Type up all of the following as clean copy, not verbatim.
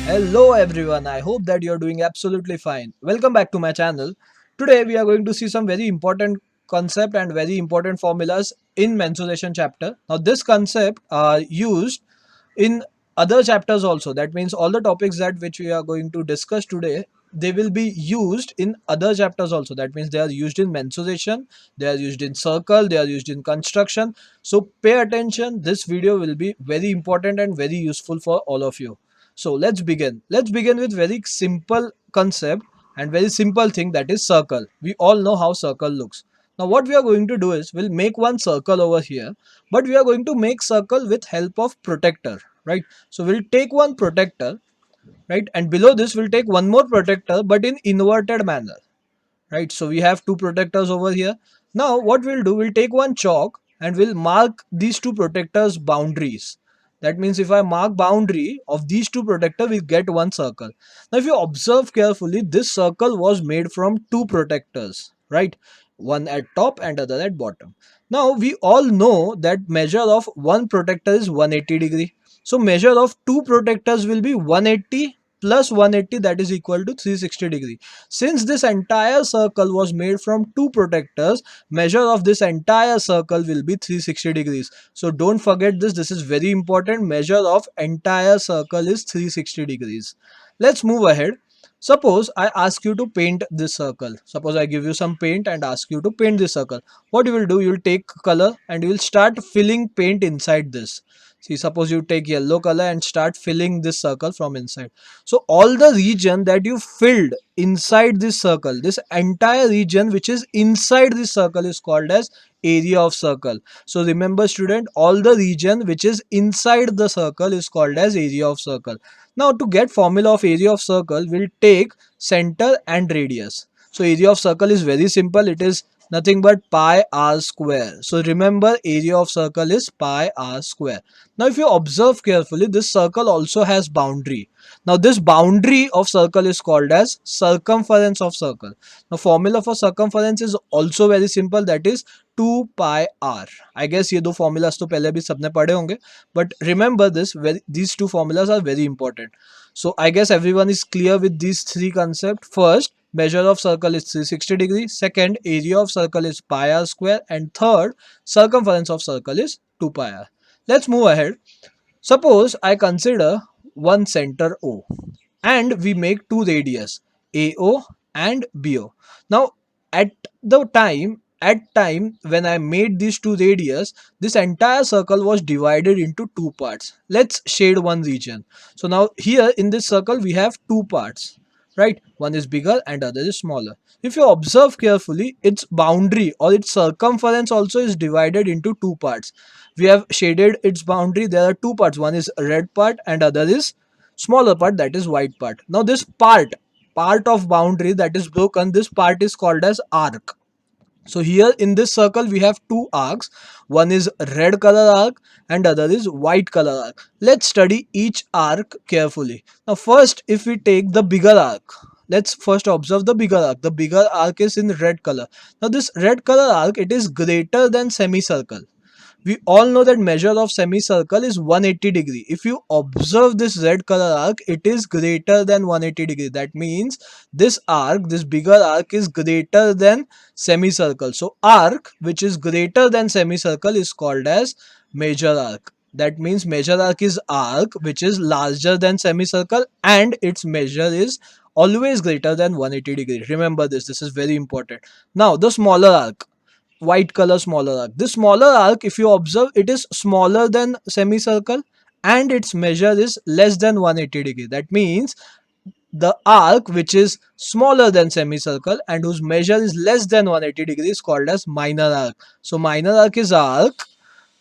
Hello everyone, I hope that you're doing absolutely fine. Welcome back to my channel. Today we are going to see some very important concept and very important formulas in mensuration chapter. Now this concept are used in other chapters also. That means all the topics that which we are going to discuss today, they will be used in other chapters also. That means they are used in mensuration, they are used in circle, they are used in construction. So pay attention, this video will be very important and very useful for all of you. So let's begin. Let's begin with very simple concept and very simple thing, that is circle. We all know how circle looks. Now what we are going to do is we'll make one circle over here, but we are going to make circle with help of protector, right? So we'll take one protector, right? And below this we'll take one more protector, but in inverted manner, right? So we have two protectors over here. Now what we'll do, we'll take one chalk and we'll mark these two protectors boundaries. That means if I mark boundary of these two protectors, we'll get one circle. Now if you observe carefully, this circle was made from two protectors, right? One at top and other at bottom. Now we all know that measure of one protector is 180 degree. So measure of two protectors will be 180 plus 180, that is equal to 360 degree. Since this entire circle was made from two protectors, measure of this entire circle will be 360 degrees. So don't forget this. This is very important. Measure of entire circle is 360 degrees. Let's move ahead. Suppose I ask you to paint this circle. Suppose I give you some paint and ask you to paint this circle. What you will do, you will take color and you will start filling paint inside this. See, suppose you take yellow color and start filling this circle from inside. So all the region that you filled inside this circle, this entire region which is inside this circle is called as area of circle. So remember student, all the region which is inside the circle is called as area of circle. Now to get formula of area of circle, we'll take center and radius. So area of circle is very simple. It is nothing but pi r square. So remember, area of circle is pi r square. Now if you observe carefully, this circle also has boundary. Now this boundary of circle is called as circumference of circle. Now formula for circumference is also very simple, that is 2 pi r. I guess ये दो formulas तो पहले भी सबने पढ़े होंगे, but remember this, these two formulas are very important. So I guess everyone is clear with these three concepts. First, measure of circle is 360 degrees. Second, area of circle is pi r square. And third, circumference of circle is 2 pi r. Let's move ahead. Suppose I consider one center O and we make two radius AO and BO. Now at time when I made these two radius, this entire circle was divided into two parts. Let's shade one region. So now here in this circle we have two parts, right? One is bigger and other is smaller. If you observe carefully, its boundary or its circumference also is divided into two parts. We have shaded its boundary. There are two parts. One is red part and other is smaller part, that is white part. Now this part of boundary that is broken, this part is called as arc. So here in this circle we have two arcs. One is red color arc and other is white color arc. Let's study each arc carefully. Now first, if we take the bigger arc, let's first observe the bigger arc. The bigger arc is in red color. Now this red color arc, it is greater than semicircle. We all know that measure of semicircle is 180 degree. If you observe this red color arc, it is greater than 180 degree. That means this arc, this bigger arc is greater than semicircle. So arc which is greater than semicircle is called as major arc. That means major arc is arc which is larger than semicircle and its measure is always greater than 180 degree. Remember this, this is very important. Now the smaller arc, white color smaller arc. This smaller arc, if you observe, it is smaller than semicircle and its measure is less than 180 degree. That means the arc which is smaller than semicircle and whose measure is less than 180 degree is called as minor arc. So minor arc is arc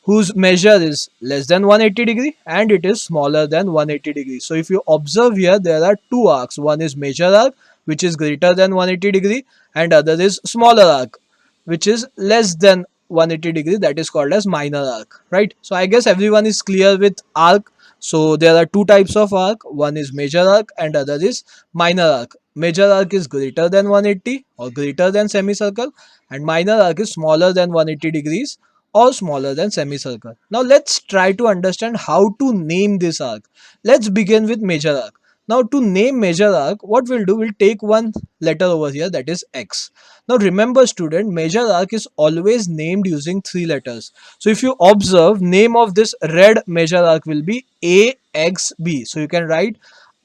whose measure is less than 180 degree and it is smaller than 180 degree. So if you observe here, there are two arcs. One is major arc which is greater than 180 degree and other is smaller arc which is less than 180 degree, that is called as minor arc, right? So I guess everyone is clear with arc. So there are two types of arc. One is major arc and other is minor arc. Major arc is greater than 180 or greater than semicircle and minor arc is smaller than 180 degrees or smaller than semicircle. Now let's try to understand how to name this arc. Let's begin with major arc. Now to name measure arc, what we'll do, we'll take one letter over here, that is X. Now remember student, measure arc is always named using three letters. So if you observe, name of this red measure arc will be AXB. So you can write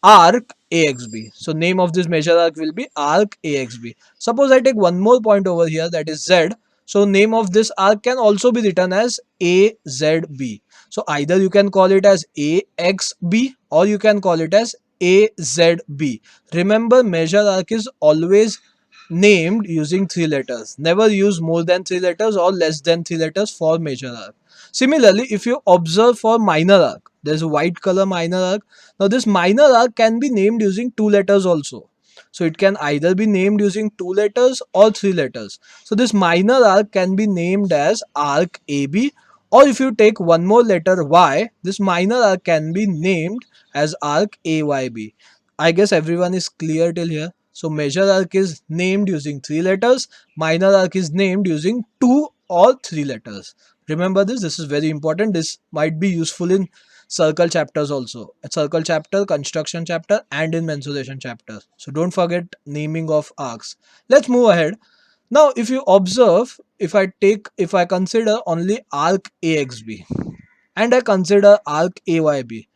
arc AXB. So name of this measure arc will be arc AXB. Suppose I take one more point over here, that is Z. So name of this arc can also be written as AZB. So either you can call it as AXB or you can call it as AZB. Remember, measure arc is always named using three letters. Never use more than three letters or less than three letters for measure arc. Similarly, if you observe for minor arc, there's a white color minor arc. Now this minor arc can be named using two letters also. So it can either be named using two letters or three letters. So this minor arc can be named as arc AB, or if you take one more letter Y, this minor arc can be named as arc AYB. I guess everyone is clear till here. So measure arc is named using three letters, minor arc is named using two or three letters. Remember this, this is very important. This might be useful in circle chapters also. A circle chapter, construction chapter, and in mensuration chapter. So don't forget naming of arcs. Let's move ahead. Now if you observe, if I consider only arc AXB and I consider arc AYB,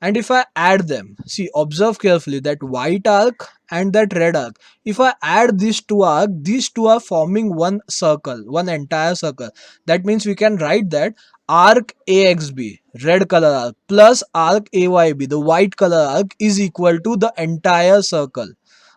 and if I add them, see, observe carefully that white arc and that red arc, if I add these two are forming one circle, one entire circle. That means we can write that arc AXB, red color arc, plus arc AYB, the white color arc, is equal to the entire circle.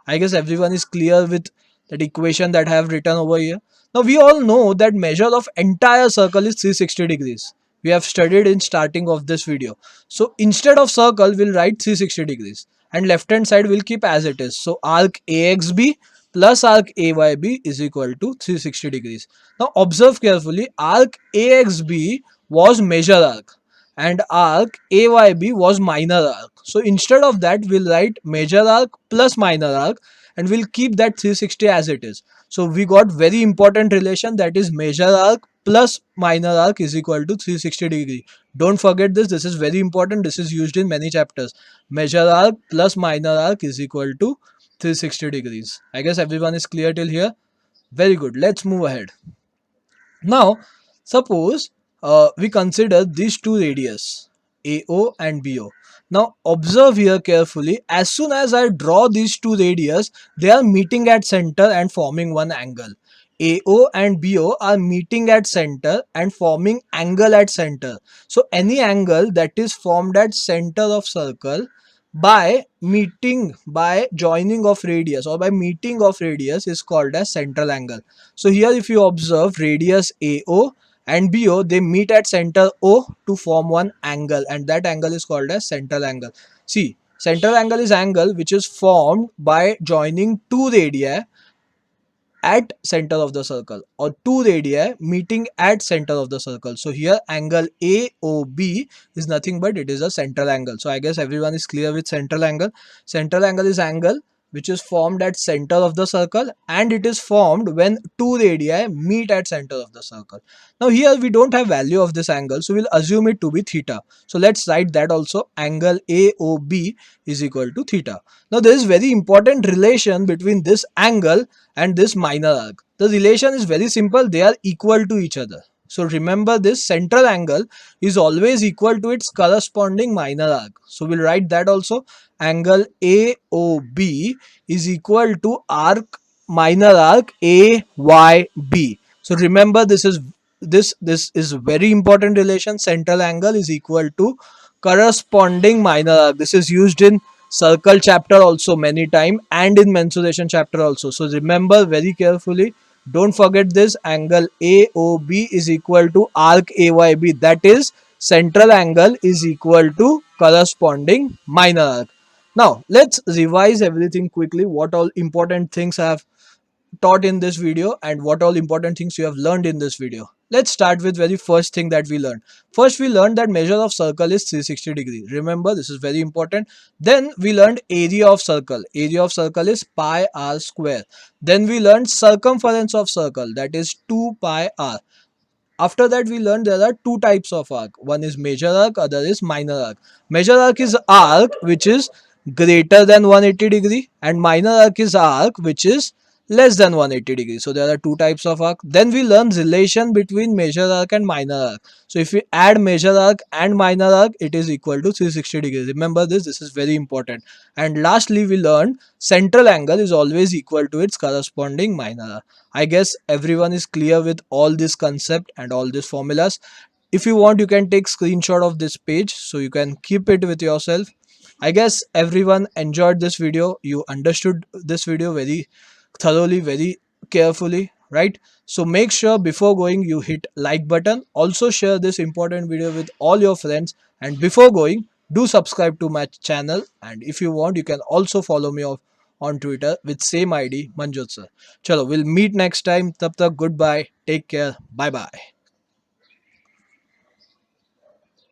I guess everyone is clear with that equation that I have written over here. Now we all know that measure of entire circle is 360 degrees. We have studied in starting of this video. So instead of circle, we'll write 360 degrees and left hand side will keep as it is. So arc AXB plus arc AYB is equal to 360 degrees. Now observe carefully, arc AXB was measure arc and arc AYB was minor arc. So instead of that, we'll write major arc plus minor arc and we'll keep that 360 as it is. So we got very important relation, that is major arc plus minor arc is equal to 360 degree. Don't forget this, this is very important. This is used in many chapters. Major arc plus minor arc is equal to 360 degrees. I guess everyone is clear till here. Very good. Let's move ahead. Now, suppose we consider these two radius, AO and BO. Now, observe here carefully. As soon as I draw these two radius, they are meeting at center and forming one angle. AO and BO are meeting at center and forming angle at center. So, any angle that is formed at center of circle by joining of radius or by meeting of radius is called as central angle. So here if you observe, radius AO and BO, they meet at center O to form one angle, and that angle is called as central angle. See, central angle is angle which is formed by joining two radii at center of the circle, or two radii meeting at center of the circle. So here angle AOB is nothing but it is a central angle. So I guess everyone is clear with central angle. Central angle is angle which is formed at center of the circle, and it is formed when two radii meet at center of the circle. Now here we don't have value of this angle, so we'll assume it to be theta. So let's write that also, angle AOB is equal to theta. Now there is very important relation between this angle and this minor arc. The relation is very simple, they are equal to each other. So remember, this central angle is always equal to its corresponding minor arc. So we'll write that also, angle AOB is equal to arc minor arc AYB. So remember, this is very important relation. Central angle is equal to corresponding minor arc. This is used in circle chapter also many time and in mensuration chapter also. So remember very carefully, don't forget this, angle AOB is equal to arc AYB, that is central angle is equal to corresponding minor arc. Now let's revise everything quickly, what all important things I have taught in this video and what all important things you have learned in this video. Let's start with very first thing that we learned. First we learned that measure of circle is 360 degree. Remember, this is very important. Then we learned area of circle. Area of circle is pi r square. Then we learned circumference of circle, that is 2 pi r. After that we learned there are two types of arc. One is major arc, other is minor arc. Major arc is arc which is greater than 180 degree, and minor arc is arc which is less than 180 degree. So there are two types of arc. Then we learn relation between major arc and minor arc. So if we add major arc and minor arc, it is equal to 360 degrees. Remember this, this is very important. And lastly, we learned central angle is always equal to its corresponding minor arc. I guess everyone is clear with all this concept and all these formulas. If you want, you can take screenshot of this page so you can keep it with yourself. I guess everyone enjoyed this video. You understood this video very thoroughly, very carefully, right? So make sure before going you hit like button. Also share this important video with all your friends, and before going do subscribe to my channel, and if you want you can also follow me on Twitter with same ID Manjot sir. Chalo, we'll meet next time. Tab tak goodbye. Take care. Bye bye.